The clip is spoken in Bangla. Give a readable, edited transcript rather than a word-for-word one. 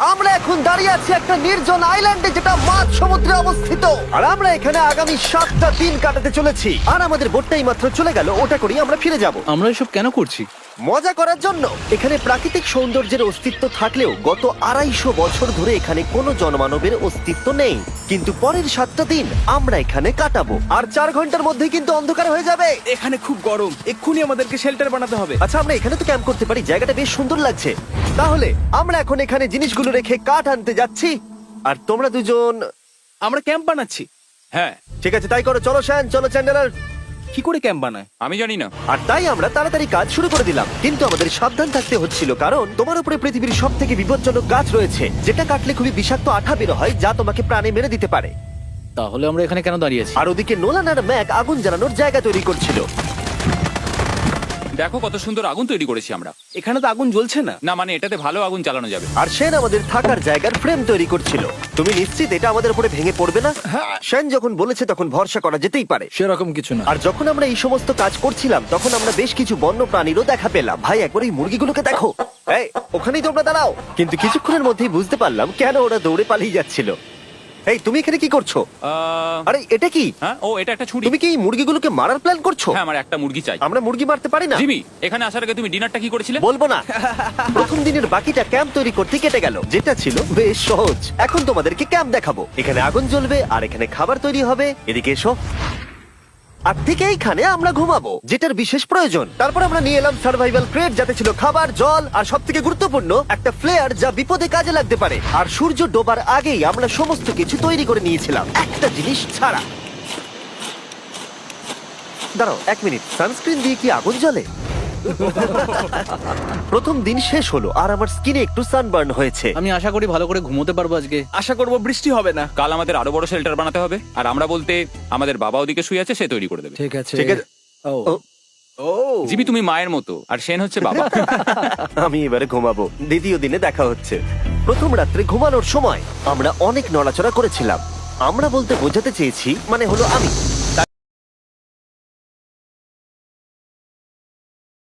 আমরা এখন দাঁড়িয়ে আছি একটা নির্জন আইল্যান্ডে যেটা মাঝ সমুদ্রে অবস্থিত, আর আমরা এখানে আগামী 7টা দিন কাটাতে চলেছি। আর আমাদের বোটটাই মাত্র চলে গেল, ওটা করেই আমরা ফিরে যাব আমরা এসব কেন করছি? মজা করার জন্য। এখানে প্রাকৃতিক সৌন্দর্যের অস্তিত্ব থাকলেও গত 250 বছর ধরে এখানে কোনো জনমানবের অস্তিত্ব নেই। কিন্তু পরের 7টা দিন আমরা এখানে কাটাবো, আর 4 ঘন্টার মধ্যেই কিন্তু অন্ধকার হয়ে যাবে। এখানে খুব গরম, এক্ষুনি আমাদেরকে শেল্টার বানাতে হবে। আচ্ছা, আমরা এখানে তো ক্যাম্প করতে পারি, জায়গাটা বেশ সুন্দর লাগছে। তাহলে আমরা এখন এখানে জিনিসগুলো রেখে কাঠ আনতে যাচ্ছি, আর তোমরা দুজন। আমরা ক্যাম্প বানাচ্ছি। হ্যাঁ, ঠিক আছে, তাই করো। চলো শ্যান, চলো চ্যান্ডেলার। কি করে ক্যাম্প বানায়? আমি জানি না। আর তাই আমরা তাড়াতাড়ি কাজ শুরু করে দিলাম, কিন্তু আমাদের সাবধান থাকতে হচ্ছিল, কারণ তোমার উপরে পৃথিবীর সব থেকে বিপজ্জনক গাছ রয়েছে, যেটা কাটলে খুবই বিষাক্ত আঠা বের হয়, যা তোমাকে প্রাণে মেরে দিতে পারে। তাহলে আমরা এখানে কেন দাঁড়িয়ে আছি? আর ওদিকে নোলান আর ম্যাক আগুন জ্বালানোর জায়গা তৈরি করছিল। দেখো কত সুন্দর আগুন তৈরি করেছি আমরা। এখানে তো আগুন জ্বলছে না। না মানে এটাতে ভালো আগুন জ্বালানো যাবে। আর সেন আমাদের থাকার জায়গার ফ্রেম তৈরি করছিল। তুমি নিশ্চিত এটা আমাদের উপরে ভেঙে পড়বে না? সেন যখন বলেছে তখন ভরসা করা যেতেই পারে। সেরকম কিছু না। আর যখন আমরা এই সমস্ত কাজ করছিলাম তখন আমরা বেশ কিছু বন্য প্রাণীরও দেখা পেলাম। ভাই, একবার এই মুরগিগুলোকে দেখো। এই, ওখানেই তোমরা দাঁড়াও। কিন্তু কিছুক্ষণের মধ্যেই বুঝতে পারলাম কেন ওরা দৌড়ে পালিয়ে যাচ্ছিল। এই, তুমি এখানে কি করছো? আরে এটা কি? হ্যাঁ, ও এটা একটা ছুরি। তুমি কি এই মুরগিগুলোকে মারার প্ল্যান করছো? হ্যাঁ, আমার একটা মুরগি চাই। আমরা মুরগি মারতে পারি না। জিমি, এখানে আসার আগে তুমি ডিনারটা কি করেছিলে? বলবো না। প্রথম দিনের বাকিটা ক্যাম্প তৈরি করতে কেটে গেল, যেটা ছিল বেশ সহজ। এখন তোমাদেরকে ক্যাম্প দেখাবো। এখানে আগুন জ্বলবে আর এখানে খাবার তৈরি হবে। এদিকে এসো। আর ঠিক এইখানে আমরা ঘুমাবো, যেটার বিশেষ প্রয়োজন। তারপর আমরা নিয়ে এলাম সার্ভাইভাল ক্রেট, যাতে ছিল খাবার, জল আর সবথেকে গুরুত্বপূর্ণ একটা ফ্লেয়ার, যা বিপদে কাজে লাগতে পারে। আর সূর্য ডোবার আগেই আমরা সমস্ত কিছু তৈরি করে নিয়েছিলাম, একটা জিনিস ছাড়া। দাঁড়াও 1 মিনিট, সানস্ক্রিন দিয়ে কি আগুন জ্বলে? প্রথম দিন শেষ হলো আর আমার স্কিনে একটু সানবার্ন হয়েছে। আমি আশা করি ভালো করে ঘুমোতে পারবো আজকে। আশা করব বৃষ্টি হবে না। কাল আমাদের আরো বড় শেল্টার বানাতে হবে, আর আমরা বলতে আমাদের বাবা ওদিকে শুয়ে আছে, সে তৈরি করে দেবে। ঠিক আছে। ঠিক আছে। ও ও, ও জিমি, তুমি মায়ের মতো আর সেন হচ্ছে বাবা। আমি এবারে ঘুমাবো, দ্বিতীয় দিনে দেখা হচ্ছে। প্রথম রাত্রে ঘুমানোর সময় আমরা অনেক নড়াচড়া করেছিলাম। আমরা বলতে বোঝাতে চেয়েছি, মানে হলো আমি।